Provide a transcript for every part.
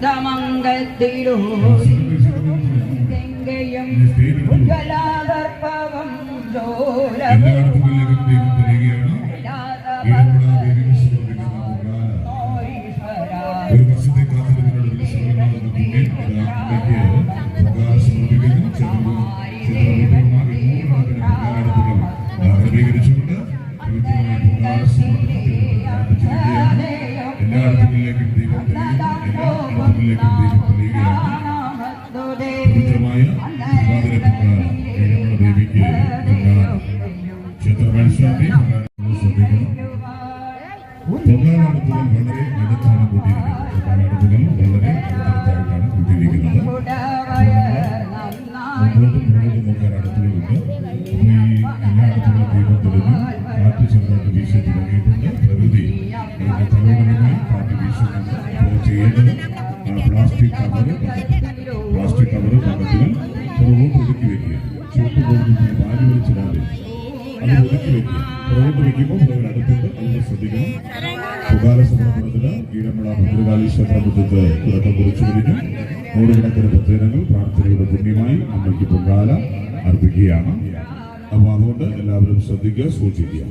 ശുദ്ധമംഗത്തിലും ഉജ്വലാദർപ്പവം വളരെ അടുത്താണ് കൂട്ടിയിരിക്കുന്നത്. വളരെ അടുത്തടുത്തായിട്ടാണ് കൂട്ടിയിരിക്കുന്നത്. മുമ്പോട്ടും പുറകോട്ടും നോക്കാൻ അടുത്തുകളുണ്ട്. അപ്പോൾ ഈ എല്ലാ അടുത്തുള്ള ദൈവം തെളിഞ്ഞു കാറ്റ് ചെറുതായിട്ട് വീശി തുടങ്ങിയിട്ടുണ്ട്. പ്രകൃതി അതിന്റെ തലമുറമായി കാറ്റ് വീശുന്നുണ്ട്. അപ്പോൾ ചെയ്യേണ്ടത് പ്ലാസ്റ്റിക് കവറ് പകത്തുകൾ പുറകോട്ട് ഒതുക്കി വെക്കുക. ചുവട്ട് പോകുന്ന വാരി വലിച്ചിടാതെ അത് ഒതുക്കി വെക്കുക. പുറകോട്ട് വെക്കുമ്പോൾ പുറകിൽ അടുത്തുണ്ട്. അതുകൊണ്ട് ശ്രദ്ധിക്കണം. പൊങ്കാല സമർപ്പണത്തിന് കീഴമള ഭദ്രകാളി ക്ഷേത്രമുറ്റത്ത് തുടക്കം കുറിച്ചു കഴിഞ്ഞു. നൂറുകണക്കിന് ഭക്തജനങ്ങൾ പ്രാർത്ഥനയുടെ പുണ്യമായി അമ്മയ്ക്ക് പൊങ്കാല അർപ്പിക്കുകയാണ്. അപ്പോൾ അതുകൊണ്ട് എല്ലാവരും ശ്രദ്ധിക്കുക, സൂക്ഷിക്കുക.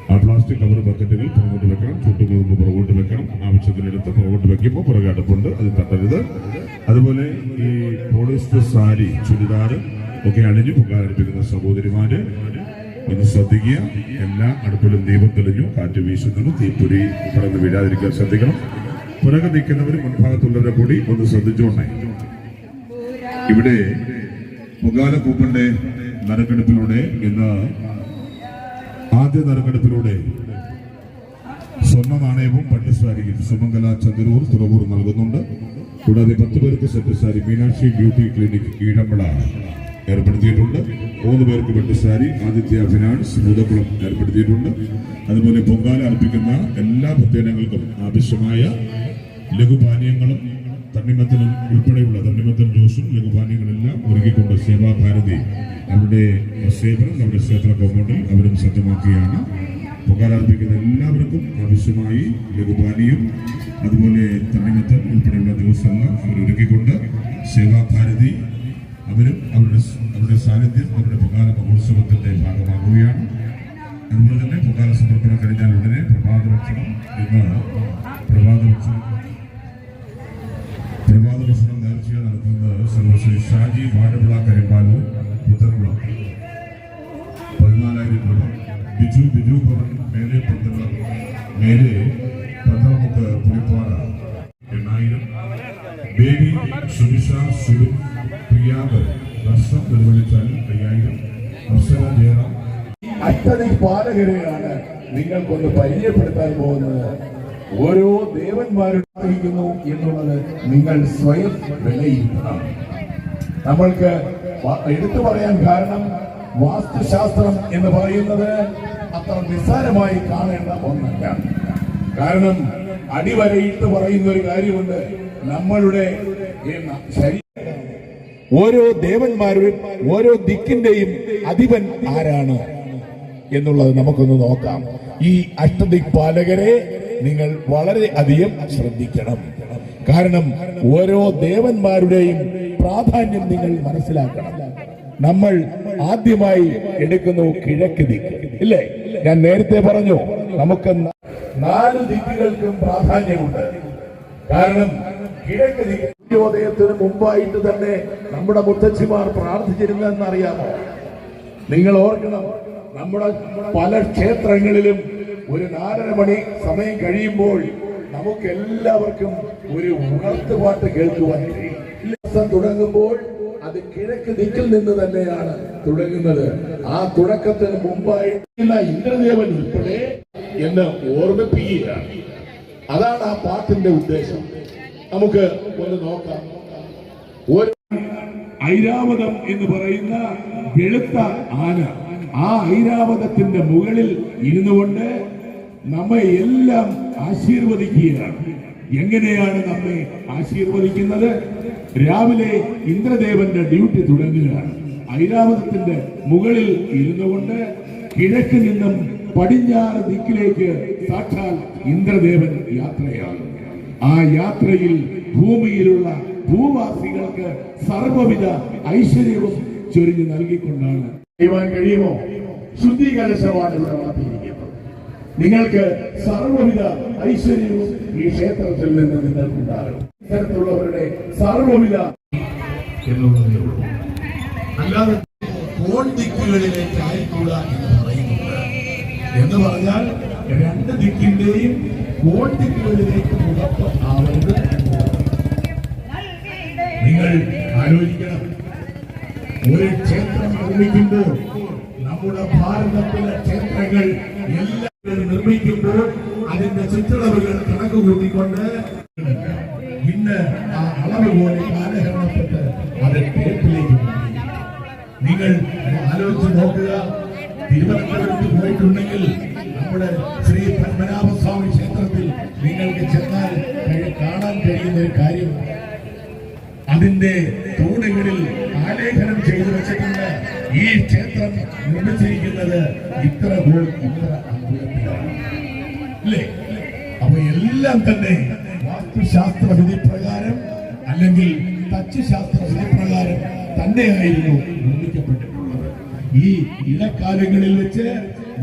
ആ പ്ലാസ്റ്റിക് കവർ ബക്കറ്റുകൾ പുറകോട്ട് വെക്കണം. ചുട്ടുപോകുമ്പോൾ പുറകോട്ട് വെക്കണം. ആവശ്യത്തിനെടുത്ത് പുറകോട്ട് വെക്കുമ്പോൾ പുറകെ അടുപ്പുണ്ട്, അത് തട്ടരുത്. അതുപോലെ ഈ പോളിസ്റ്റർ സാരി, ചുരിദാർ ഒക്കെ അണിഞ്ഞ് പൊങ്കാല അർപ്പിക്കുന്ന സഹോദരിമാര് ഒന്ന് ശ്രദ്ധിക്കുക. എല്ലാ അടുപ്പിലും ദീപം തെളിഞ്ഞു, കാറ്റ് വീശുന്നത്, തീപ്പൊരി പറന്ന് വീഴാതിരിക്കാൻ ശ്രദ്ധിക്കണം. പുറകെ നിൽക്കുന്നവർ മുൻഭാഗത്തുള്ളവരെ കൂടി ഒന്ന് ശ്രദ്ധിച്ചോണ്ടേ. ഇവിടെ പൊങ്കാല കൂപ്പന്റെ നറുക്കെടുപ്പിലൂടെ ഇന്ന് ആദ്യ നറുക്കെടുപ്പിലൂടെ സ്വർണ്ണ നാണയവും പട്ടുസാരിയും സുമംഗല ചന്ദ്രൂർ തുറവൂർ നൽകുന്നുണ്ട്. കൂടാതെ 10 പേർക്ക് set sari Meenakshi beauty clinic കീഴമ്പള ഏർപ്പെടുത്തിയിട്ടുണ്ട്. 3 പേർക്ക് പട്ടുസാരി ആദിത്യ ഫിനാൻസ് മുതക്കുളം ഏർപ്പെടുത്തിയിട്ടുണ്ട്. അതുപോലെ പൊങ്കാല അർപ്പിക്കുന്ന എല്ലാ ഭക്തജനങ്ങൾക്കും ആവശ്യമായ ലഘുപാനീയങ്ങളും തണ്ണിമത്തനും ഉൾപ്പെടെയുള്ള തണ്ണിമത്തൻ ജ്യൂസും ലഘുപാനീയങ്ങളെല്ലാം ഒരുക്കിക്കൊണ്ട് സേവാഭാരതി അവരുടെ സേവനം നമ്മുടെ ക്ഷേത്ര കോമ്പൗണ്ടിൽ അവരും സജ്ജമാക്കുകയാണ്. പൊങ്കാല അർപ്പിക്കുന്ന എല്ലാവർക്കും ആവശ്യമായി ലഘുപാനീയം അതുപോലെ തണ്ണിമത്തൻ ഉൾപ്പെടെയുള്ള ജ്യൂസെല്ലാം അവർ ഒരുക്കിക്കൊണ്ട് സേവാഭാരതി അവരും അവരുടെ സാന്നിധ്യം അവരുടെ പൊങ്കാല മഹോത്സവത്തിന്റെ ഭാഗമാകുകയാണ്. അതുപോലെ തന്നെ പൊങ്കാല സമർപ്പണം കഴിഞ്ഞാൽ ഉടനെ പ്രഭാതഭക്ഷണം നേർച്ചയായി നടത്തുന്നത് സർവശ്രീ ഷാജി വാഴവിള കരിമ്പാലൂർ പുത്തൻകുളം 14,000 രൂപ. ബിജു ഭവൻ മേലെ പന്തളമുക്ക് പുലിപ്പാറ 8,000. ബേബി സുനിഷ സുബിൻ പ്രിയാഗ് വർഷം നിർവഹിച്ചാൽ 5,000. അപ്സര ജയറാം. അഷ്ടദിക്പാലകരെയാണ് നിങ്ങൾക്കൊന്ന് പരിചയപ്പെടുത്താൻ പോകുന്നത്. ഓരോ ദേവന്മാരും ആഗ്രഹിക്കുന്നു എന്നുള്ളത് നിങ്ങൾ സ്വയം വിലയിരുത്തണം. നമ്മൾക്ക് എടുത്തു പറയാൻ കാരണം വാസ്തുശാസ്ത്രം എന്ന് പറയുന്നത് അത്ര നിസ്സാരമായി കാണേണ്ട ഒന്നല്ല. കാരണം അടിവരയിട്ട് പറയുന്ന ഒരു കാര്യമുണ്ട്. നമ്മളുടെ ഓരോ ദേവന്മാരും ഓരോ ദിക്കിന്റെയും അധിപൻ ആരാണ് എന്നുള്ളത് നമുക്കൊന്ന് നോക്കാം. ഈ അഷ്ടദിക്പാലകരെ നിങ്ങൾ വളരെ അധികം ശ്രദ്ധിക്കണം. കാരണം ഓരോ ദേവന്മാരുടെയും പ്രാധാന്യം നിങ്ങൾ മനസ്സിലാക്കണം. നമ്മൾ ആദ്യമായി എടുക്കുന്നു കിഴക്ക് ദിക്ക്, ഇല്ലേ? ഞാൻ നേരത്തെ പറഞ്ഞു നമുക്ക് 4 ദിക്കുകൾക്കും പ്രാധാന്യമുണ്ട്. കാരണം കിഴക്ക് ദിക്ക് സൂര്യോദയത്തിന് മുമ്പായിട്ട് തന്നെ നമ്മുടെ മുത്തച്ഛിമാർ പ്രാർത്ഥിച്ചിരുന്നെന്നറിയാമോ? നിങ്ങൾ ഓർക്കണം, നമ്മുടെ പല ക്ഷേത്രങ്ങളിലും ഒരു 4:30 മണി സമയം കഴിയുമ്പോൾ നമുക്ക് എല്ലാവർക്കും ഒരു ഉണർത്തുപാട്ട് കേൾക്കുവാൻ കഴിയും. തുടങ്ങുമ്പോൾ അത് കിഴക്ക് ദിക്കിൽ നിന്ന് തന്നെയാണ് തുടങ്ങുന്നത്. ആ തുടക്കത്തിന് മുമ്പായിട്ടുള്ള ഇന്ദ്രദേവൻ ഉൾപ്പെടെ എന്ന് ഓർമ്മിപ്പിക്കുകയാണ്. അതാണ് ആ പാട്ടിന്റെ ഉദ്ദേശം. നമുക്ക് ഒന്ന് നോക്കാം. ഒരു ഐരാവതം എന്ന് പറയുന്ന വെളുത്ത ആന, ആ ഐരാവതത്തിന്റെ മുകളിൽ ഇരുന്നുകൊണ്ട് നമ്മെ എല്ലാം ആശീർവദിക്കുകയാണ്. എങ്ങനെയാണ് നമ്മെ ആശീർവദിക്കുന്നത്? രാവിലെ ഇന്ദ്രദേവന്റെ ഡ്യൂട്ടി തുടങ്ങുകയാണ്. ഐരാവതത്തിന്റെ മുകളിൽ ഇരുന്നുകൊണ്ട് കിഴക്ക് നിന്നും പടിഞ്ഞാറ് ദിക്കിലേക്ക് സാക്ഷാൽ ഇന്ദ്രദേവൻ യാത്രയാണ്. ആ യാത്രയിൽ ഭൂമിയിലുള്ള ഭൂവാസികൾക്ക് സർവ്വവിധ ഐശ്വര്യവും ചൊരിഞ്ഞു നൽകിക്കൊണ്ടാണ്. ചെയ്യുവാൻ കഴിയുമോ? ശുദ്ധീകരണമാണ് ഇവിടെ വളർത്തിയിരിക്കുന്നത്. നിങ്ങൾക്ക് സർവ്വവിധ ഐശ്വര്യവും ഈ ക്ഷേത്രത്തിൽ നിന്ന് നിങ്ങൾക്കുണ്ടാകും. ഇത്തരത്തിലുള്ളവരുടെ സർവ്വവിധ എന്നുള്ളതേ ഉള്ളൂ. അല്ലാതെ ദിക്കുകളിലേക്ക് ആയിക്കൂടാ എന്ന് പറയുന്നുണ്ട്. എന്ന് പറഞ്ഞാൽ രണ്ട് ദിക്കിന്റെയും ദിക്കുകളിലേക്ക് മുഖപ്പ് ആവരുത്. നിങ്ങൾ ആലോചിക്കണം, ഒരു ക്ഷേത്രം നിർമ്മിക്കുമ്പോൾ നമ്മുടെ ഭാരതത്തിലെ ക്ഷേത്രങ്ങൾ എല്ലാം നിർമ്മിക്കുമ്പോൾ അതിന്റെ ചുറ്റളവുകൾ കണക്ക് കൂട്ടിക്കൊണ്ട് ഇന്ന് ആ അളവ് പോലെ കാലഹരണപ്പെട്ട് അത് ടേപ്പിലേക്ക് നിങ്ങൾ ആലോചിച്ച് നോക്കുക. തിരുവനന്തപുരത്ത് പോയിട്ടുണ്ടെങ്കിൽ നമ്മുടെ ശ്രീ പത്മനാഭസ്വാമി ക്ഷേത്രത്തിൽ നിങ്ങൾക്ക് ചെന്നാൽ കാണാൻ കഴിയുന്ന ഒരു കാര്യം, അതിന്റെ തൂണുകളിൽ ആലേഖനം ചെയ്തു വെച്ചിട്ടുണ്ട്. ഈ ക്ഷേത്രം നിർമ്മിച്ചിരിക്കുന്നത് ഇത്ര അമ്പലത്തിലാണ് അല്ലേ? അപ്പൊ എല്ലാം തന്നെ വാസ്തുശാസ്ത്ര വിധി പ്രകാരം അല്ലെങ്കിൽ തച്ചുശാസ്ത്ര വിധി പ്രകാരം തന്നെയായിരുന്നു നിർമ്മിക്കപ്പെട്ടിട്ടുള്ളത്. ഈ ഇടക്കാലങ്ങളിൽ വെച്ച്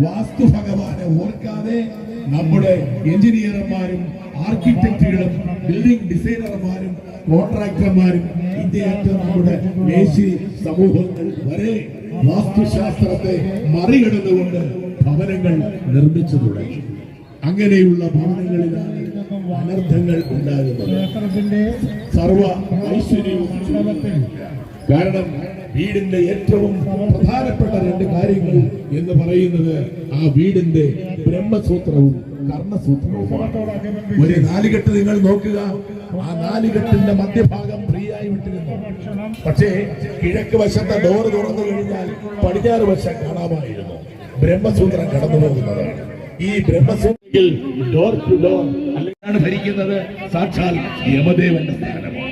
വാസ്തു ഭഗവാനെ ഓർക്കാതെ നമ്മുടെ എഞ്ചിനീയർമാരും ആർക്കിടെക്റ്റുകളും ബിൽഡിംഗ് ഡിസൈനർമാരും കോൺട്രാക്ടർമാരും ഇന്ത്യയറ്റം നമ്മുടെ മേശിരി സമൂഹങ്ങൾ വരെ വാസ്തുശാസ്ത്രത്തെ മറികടന്നുകൊണ്ട് ഭവനങ്ങൾ നിർമ്മിച്ചു തുടങ്ങി. അങ്ങനെയുള്ള ഭവനങ്ങളിലാണ് അനർത്ഥങ്ങൾ ഉണ്ടാകുന്നത്. സർവ ഐശ്വര്യവും. കാരണം വീടിന്റെ ഏറ്റവും പ്രധാനപ്പെട്ട രണ്ട് കാര്യങ്ങൾ എന്ന് പറയുന്നത് ആ വീടിന്റെ ബ്രഹ്മസൂത്രവും കർണസൂത്രവുമാണ്. ഒരു നാലുകെട്ട് നിങ്ങൾ നോക്കുക, ആ നാലുകെട്ടിന്റെ മധ്യഭാഗം ഫ്രീ ആയി വിട്ടിരുന്നു. പക്ഷേ കിഴക്ക് വശത്തെ ഡോർ തുറന്നു കഴിഞ്ഞാൽ പടിഞ്ഞാറ് വശം കാണാമായിരുന്നു. ബ്രഹ്മസൂത്രം കടന്നു പോകുന്നതാണ്. ഈ ബ്രഹ്മസൂത്രത്തിൽ ഡോർ ടു ഡോർ അല്ലെങ്കിൽ ഭരിക്കുന്നത് സാക്ഷാൽ യമദേവന്റെ സ്ഥാനമാണ്.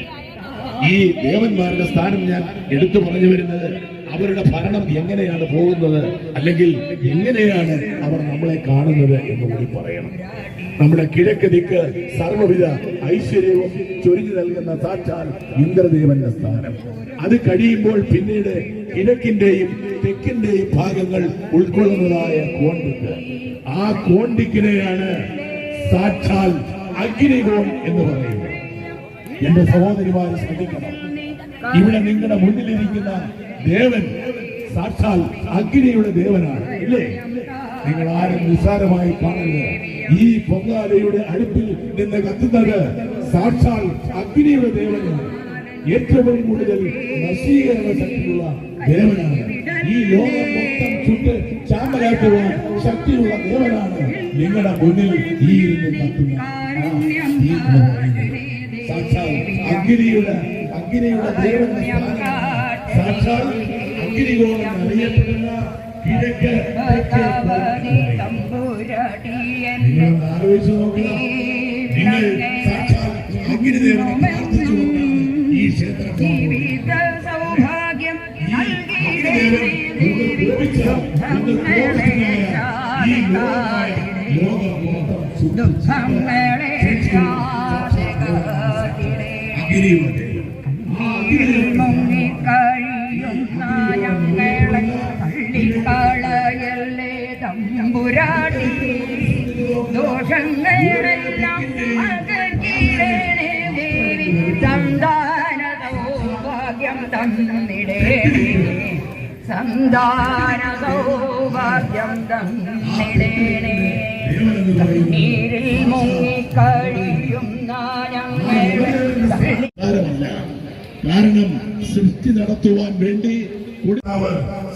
ഈ ദേവന്മാരുടെ സ്ഥാനം ഞാൻ എടുത്തു പറഞ്ഞു വരുന്നത് അവരുടെ ഭരണം എങ്ങനെയാണ് പോകുന്നത്, അല്ലെങ്കിൽ എങ്ങനെയാണ് അവർ നമ്മളെ കാണുന്നത് എന്ന് കൂടി പറയണം. നമ്മുടെ കിഴക്ക് ദിക്ക് സർവ്വവിധ ഐശ്വര്യവും ചൊരിഞ്ഞു നൽകുന്ന സാക്ഷാൽ ഇന്ദ്രദേവന്റെ സ്ഥാനം. അത് കഴിയുമ്പോൾ പിന്നീട് കിഴക്കിന്റെയും തെക്കിന്റെയും ഭാഗങ്ങൾ ഉൾക്കൊള്ളുന്നതായ കോണ്ടിക്ക്. ആ കോണ്ടിക്കിനെയാണ് സാക്ഷാൽ അഗ്നികോൺ എന്ന് പറയുന്നത്. എന്റെ സഹോദരിമാരെ ശ്രദ്ധിക്കണം, ഇവിടെ നിങ്ങളുടെ മുന്നിലിരിക്കുന്ന ദേവൻ സാക്ഷാൽ അഗ്നിയുടെ ദേവനാണ്, ഇല്ലേ? നിങ്ങൾ ആരും നിസ്സാരമായി കാണരുത്. ഈ പൊങ്കാലയുടെ അടുപ്പിൽ നിന്ന് കത്തുന്നത് സാക്ഷാൽ അഗ്നിയുടെ ദേവനാണ്. ഏറ്റവും കൂടുതൽ നശീകരണ ശക്തിയുള്ള ദേവനാണ്. ഈ ലോകം മൊത്തം ചുട്ട് ചാമ്പലാക്കുവാൻ ശക്തിയുള്ള ദേവനാണ് നിങ്ങളുടെ മുന്നിൽ ഈ ഇരുന്ന് കത്തുന്ന സാക്ഷാൽ അഗ്നിയുടെ ദേവന്റെ സാക്ഷാൽ അഗ്നികോൺ അറിയപ്പെടുന്ന കിഴക്ക് നിങ്ങൾ ആലോചിച്ച് നോക്കുക. നിങ്ങൾ സാക്ഷാൽ അഗ്നിദേവനെ പ്രാർത്ഥിച്ചുകൊണ്ടാണ് ഈ ക്ഷേത്രം തമ്പുരാട്ടി ദോഷങ്ങളെല്ലാം അകറ്റിടേണേ ദേവി, സന്താന സൗഭാഗ്യം തന്നിടേണേ, സന്താന സൗഭാഗ്യം തന്നിടേണേ. കണ്ണീരിൽ മുങ്ങിക്കഴിയുന്ന ഞങ്ങളെ കാരണം സൃഷ്ടി നടത്തുവാൻ വേണ്ടി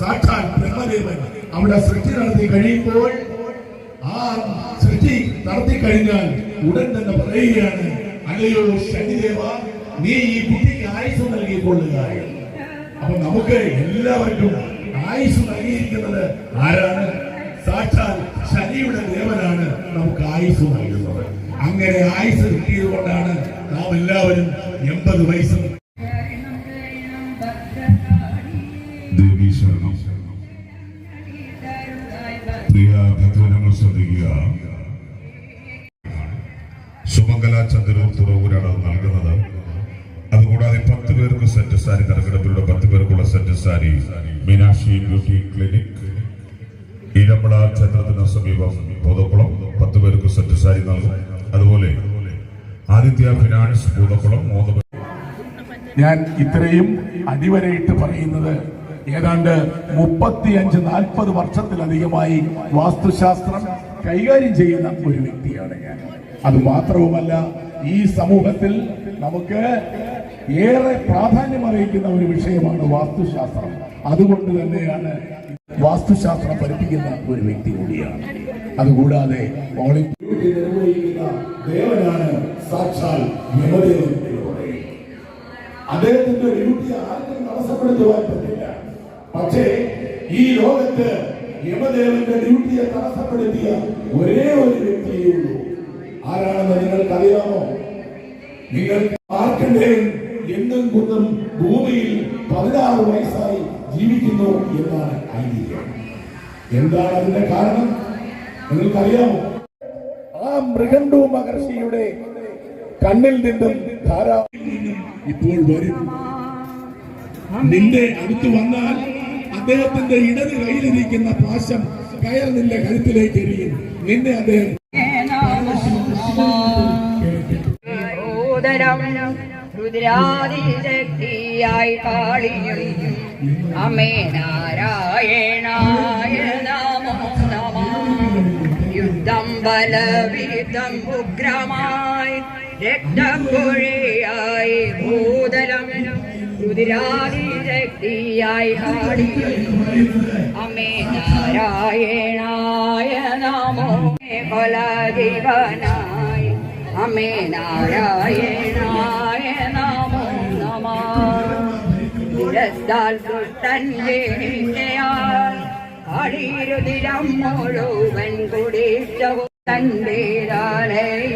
സാക്ഷാൽ ബ്രഹ്മദേവൻ അവിടെ സൃഷ്ടി നടത്തി കഴിയുമ്പോൾ ആ സൃഷ്ടി നടത്തി കഴിഞ്ഞാൽ ഉടൻ തന്നെ പറയുകയാണ്, അല്ലയോ ശനിദേവ, നീ ഈ കുട്ടിക്ക് ആയുസ് നൽകിക്കൊള്ളുക. അപ്പൊ നമുക്ക് എല്ലാവർക്കും ആയുസ് നൽകിയിരിക്കുന്നത് ആരാണ്? സാക്ഷാൽ ശനിയുടെ ദേവനാണ് നമുക്ക് ആയുസ് നൽകുന്നത്. അങ്ങനെ ആയുസ് കിട്ടിയത് കൊണ്ടാണ് നാം എല്ലാവരും 80 വയസ്സും പ്രിയ ഭക്തജനങ്ങൾ ശ്രദ്ധിക്കുക. സുമംഗല ചന്ദ്രൂർ തുറവൂരാണ് അത് നൽകുന്നത്. അതുകൂടാതെ 10 പേർക്ക് സെറ്റ് സാരി നറുക്കെടുപ്പിലൂടെ 10 പേർക്കുള്ള set sari Meenakshi beauty clinic ഈരമ്പള ക്ഷേത്രത്തിന് സമീപം പൂതക്കുളം 10 പേർക്ക് സെറ്റ് സാരി നൽകും. അതുപോലെ ആദിത്യ ഫിനാൻസ് പൂതക്കുളം 3 പേർ. ഞാൻ ഇത്രയും അടിവരയിട്ട് പറയുന്നത് ഏതാണ്ട് 35-40 വർഷത്തിലധികമായി വാസ്തുശാസ്ത്രം കൈകാര്യം ചെയ്യുന്ന ഒരു വ്യക്തിയാണ് ഞാൻ. അത് മാത്രവുമല്ല, ഈ സമൂഹത്തിൽ നമുക്ക് ഏറെ പ്രാധാന്യം അറിയിക്കുന്ന ഒരു വിഷയമാണ് വാസ്തുശാസ്ത്രം. അതുകൊണ്ട് തന്നെയാണ് വാസ്തുശാസ്ത്രം പഠിപ്പിക്കുന്ന ഒരു വ്യക്തി കൂടിയാണ്. അതുകൂടാതെ നിർവഹിക്കുന്ന ദേവനാണ് സാക്ഷാൽ യമദേവൻ. അദ്ദേഹത്തിന്റെ ഡ്യൂട്ടി ആർക്കും തടസ്സപ്പെടുത്തുവാൻ പറ്റില്ല. പക്ഷേ ഈ ലോകത്ത് യമദേവന്റെ ഡ്യൂട്ടിയെ തടസ്സപ്പെടുത്തിയ ഒരേ ഒരു വ്യക്തിയേ ഉള്ളൂ. ആരാണെന്ന് നിങ്ങൾക്കറിയാമോ? നിങ്ങൾക്ക് ആർക്കെങ്കിലും എന്നും കുന്നും ഭൂമിയിൽ 16 വയസ്സായി ജീവിക്കുന്നു എന്നാണ് ഐതിഹ്യം. എന്താണ് അതിന്റെ കാരണം നിങ്ങൾക്കറിയാമോ? ആ മൃഗണ്ടു മഹർഷിയുടെ കണ്ണിൽ നിന്നും ധാരാളം ഇപ്പോൾ വരും. നിന്റെ അടുത്ത് വന്നാൽ അദ്ദേഹത്തിന്റെ ഇടത് കയ്യിലിരിക്കുന്ന പാശം കയർ നിന്റെ കഴുത്തിലേക്ക് എറിയും. നിന്നെ അദ്ദേഹം രുദ്രാദിശക്തിയായി കാളിയും അമേ നാരായണായ നമോ നമഃ. യുദ്ധം ബലവിരുദ്ധം ഉഗ്രമായി രക്തപ്പുഴയായി ഭൂതലം രുദ്രാദിശക്തിയായി കാളിയും അമേ നാരായണായ നമോ കൊലജീവനായി അമേ നാരായണായ നമോ നമഃ. പുരത്താൽ ദുഷ്ടൻ ജനിച്ചയാൾ അടിരുതിരം മുഴുവൻ കുടിച്ചവും തന്റേതാലയുമായി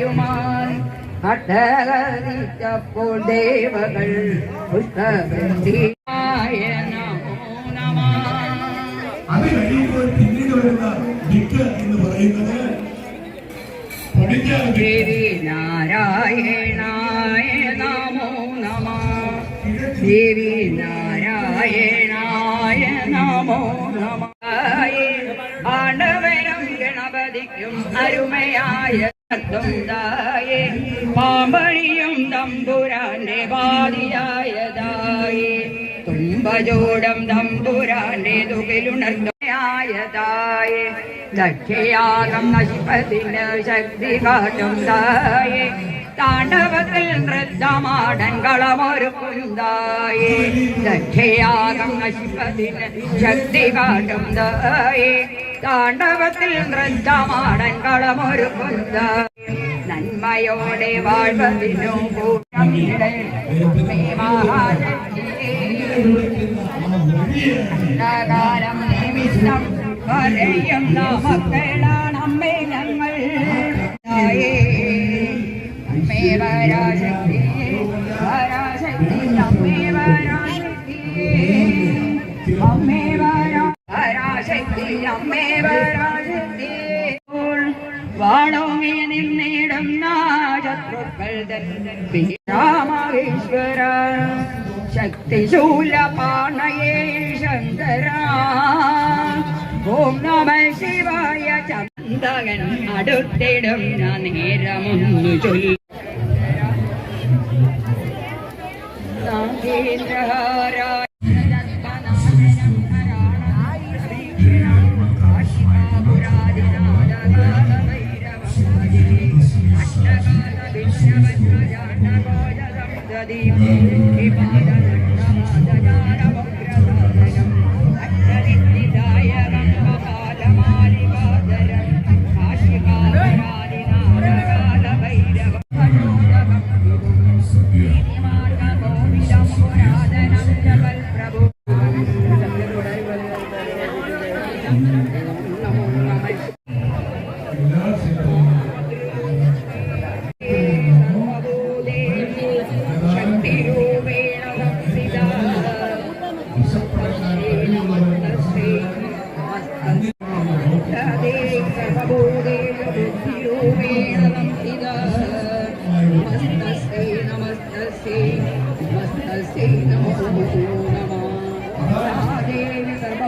അട്ടഹരിച്ചപ്പോൾ ദേവകൾ പുഷ്പവൃഷ്ടിയായ നമോ നമഃ. അത് കഴിയുമ്പോൾ പിന്നീട് വരുന്ന ദിക്ക് എന്ന് പറയുന്നത് ദേവി നാരായണായ നമോ നമഃ. ദേവി നാരായണായ നമോ നമഃ. ആണ്ടവരം ഗണപതിക്കും അരുമയായ തായേ പാമ്പണിയും തമ്പുരാന്റെ ബാധിയായതായേ തുമ്പജോടം തമ്പുരാന്റെ തുകിലുണർന്നയായതായേ ദക്ഷയാഗം നശിപ്പതിന് ശക്തി കാട്ടും തായേ താണ്ഡവത്തിൽ നൃത്തമാടൻ കളമൊരുക്കുന്നതായേ ദക്ഷയാഗം നശിപ്പതിന് ശക്തി കാട്ടും തായേ താണ്ഡവത്തിൽ നൃത്തമാടൻ കളമൊരുക്കുന്നതായേ നന്മയോടെ വാഴ്വതിനു കൂടാരം നിമിഷം പറയുന്ന മക്കളാണ് അമ്മേ ഞങ്ങൾ. അമ്മേ വരാശക്തി വരാശക്തി അമ്മേ വരാശക്തി അമ്മേ വരാശക്തി അമ്മേ വരാശക്തി. വാണോമേ നിന്നിടുന്ന ശത്രുക്കൾ രാമേശ്വര ശക്തിശൂലപാണയേ ശങ്കര. ഓം നമ ശിവായ ചന്ദകൻ അടുത്തിടും നേരമൊന്നു ചൊല്ലി സാങ്കേന്ദ്രഹാരായ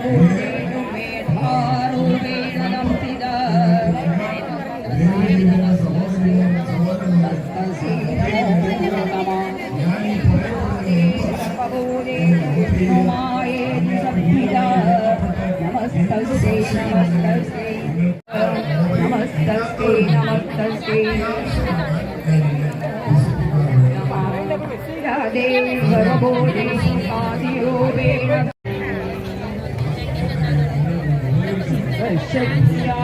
സർവഭൂതേഷു മേധാരൂപേണ സംസ്ഥിതാ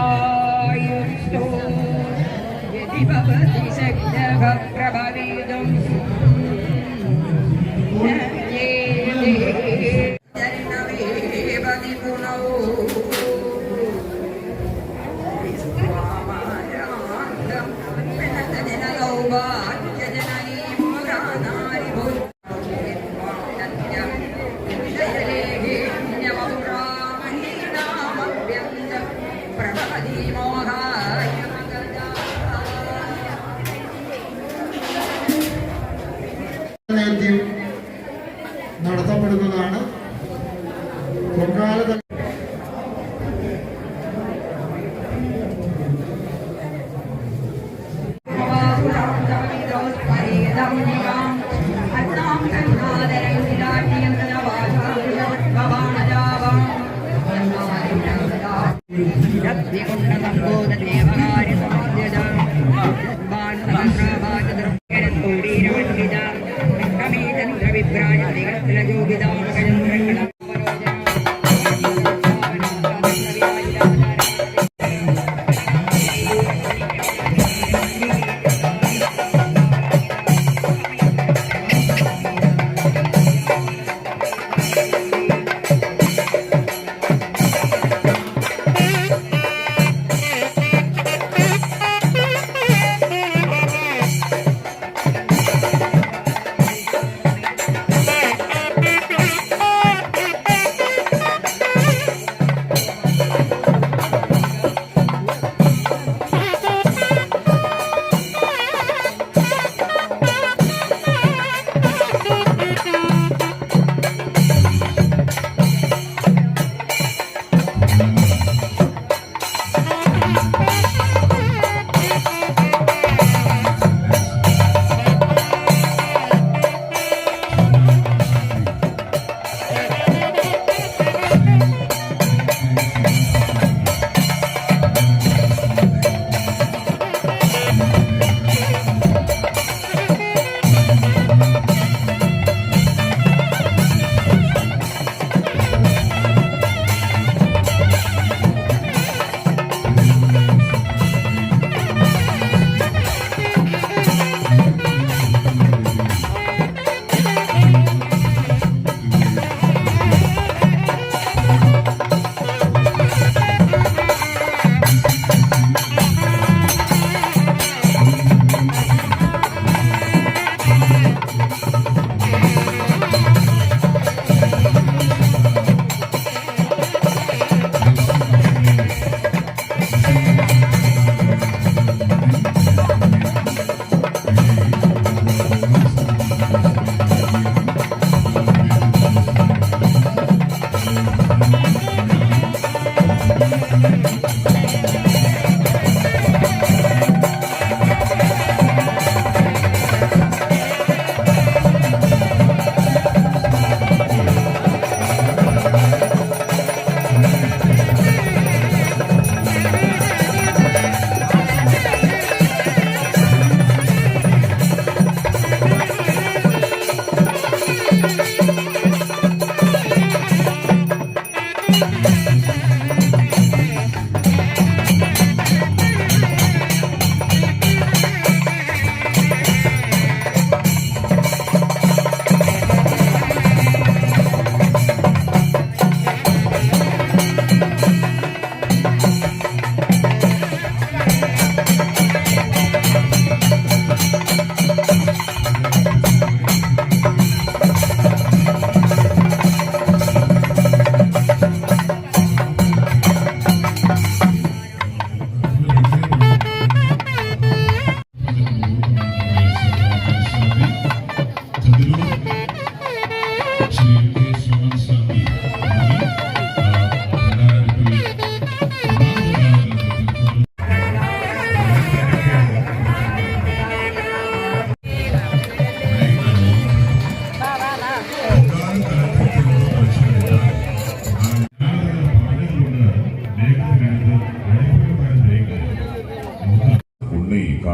ശക്തിയായുക്തോ യദി ഭവതി ശക്തഃ പ്രഭവേദം ജനവേവതി ഗുണോ വിശ്വാമാരാന്തം ജനനൗഭാഗ്യജനനീ പുരാനാരി പ്രഭവതി മോഹായ നേദ്യം നടത്തപ്പെടുന്നതാണ്. പൊങ്കാല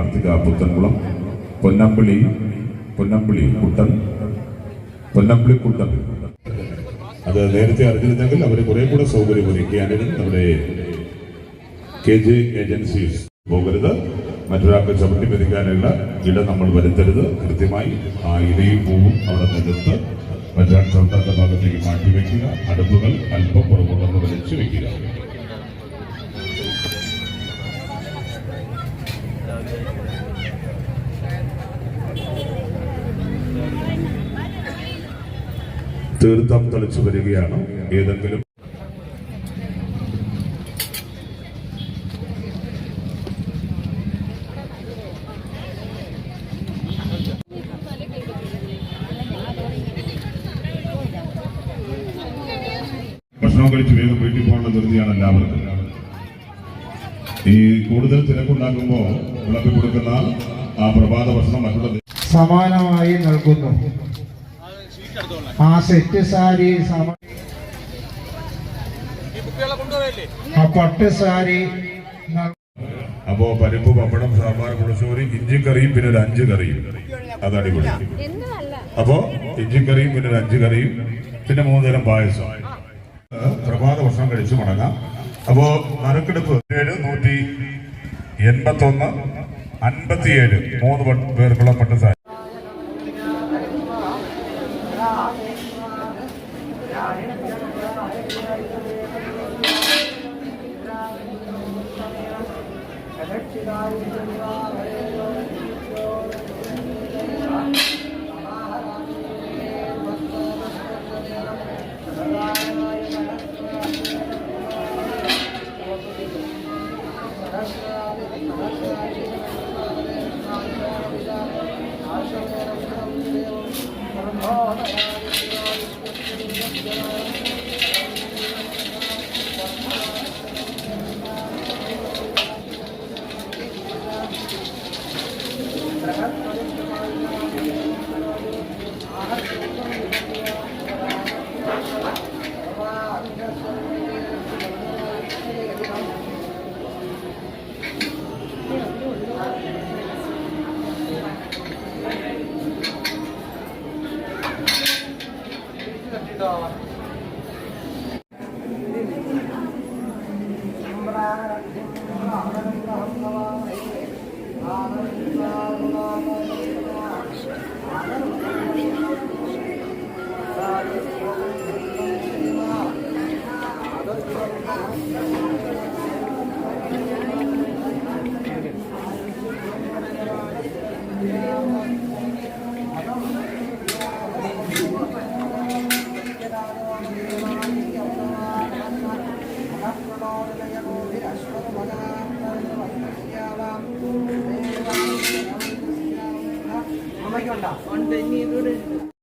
കാർത്തിക പുത്തൻകുളം, പൊന്നമ്പിളി കുട്ടൻ. അത് നേരത്തെ അറിഞ്ഞിരുന്നെങ്കിൽ അവർ കുറെ കൂടെ സൗകര്യം ഒരുക്കിയാലും നമ്മുടെ KJ ഏജൻസീസ് പോകരുത്. മറ്റൊരാൾക്ക് ചവിട്ടി മെതിക്കാനുള്ള ഇടം നമ്മൾ വരുത്തരുത്. കൃത്യമായി ആ ഇലയും പൂവും അവിടെ നിലത്ത് മറ്റൊരാൾ ചവിട്ടാത്ത ഭാഗത്തേക്ക് മാറ്റിവെക്കുക. അടുപ്പുകൾ അല്പം പുറകൊണ്ടെന്ന് വലിച്ചു വെക്കുക. തീർത്ഥം തെളിച്ചു വരികയാണ്. ഏതെങ്കിലും ഭക്ഷണം കഴിച്ച് വേഗം വീട്ടിൽ പോകാനുള്ള ധൃതിയാണ് എല്ലാവർക്കും. ഈ കൂടുതൽ തിരക്കുണ്ടാക്കുമ്പോൾ വിളമ്പി കൊടുക്കുന്ന ആ പ്രഭാത ഭക്ഷണം മറ്റുള്ള സമാനമായി നൽകുന്നു. ആ സെറ്റ് സാരി ആ പട്ട് സാരി അപ്പോ പരിപ്പ്, പപ്പടം, സാമ്പാർ, പുളിശ്ശേരി, ഇഞ്ചിക്കറിയും പിന്നെ ഒരു 5 കറിയും. അത് അടിപൊളി. അപ്പോ ഇഞ്ചിക്കറിയും പിന്നെ ഒരു 5 കറിയും പിന്നെ 3 തരം പായസം. പ്രഭാത ഭക്ഷണം കഴിച്ചു മടങ്ങാം. അപ്പോ നറുക്കെടുപ്പ് 181 57 3 പേർക്കുള്ള പട്ടുസാരി. ഉണ്ട്.